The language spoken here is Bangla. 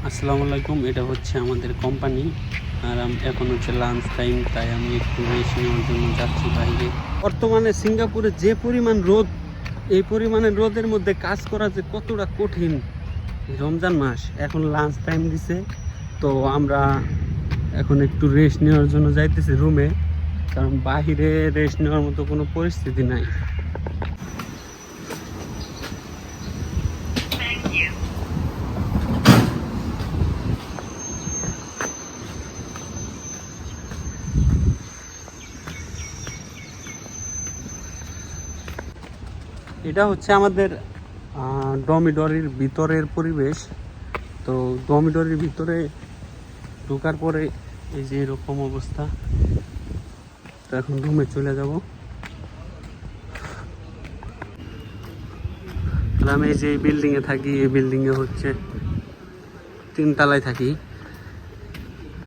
আসসালামু আলাইকুম। এটা হচ্ছে আমাদের কোম্পানি, আর এখন হচ্ছে লাঞ্চ টাইম, তাই আমি একটু রেস্ট নেওয়ার জন্য যাচ্ছি বাইরে। বর্তমানে সিঙ্গাপুরে যে পরিমাণ রোদ, এই পরিমাণের রোদের মধ্যে কাজ করা যে কতটা কঠিন। রমজান মাস, এখন লাঞ্চ টাইম দিছে, তো আমরা এখন একটু রেস্ট নেওয়ার জন্য যাইতেছি রুমে, কারণ বাহিরে রেস্ট নেওয়ার মতো কোনো পরিস্থিতি নাই। এটা হচ্ছে আমাদের ডমিটরির ভিতরের পরিবেশ। তো ডমিটরির ভিতরে ঢোকার পরে এই যে এরকম অবস্থা। তো এখন রুমে চলে যাব। আর আমি এই যে বিল্ডিংয়ে থাকি, এই বিল্ডিংয়ে হচ্ছে 3 তলায় থাকি।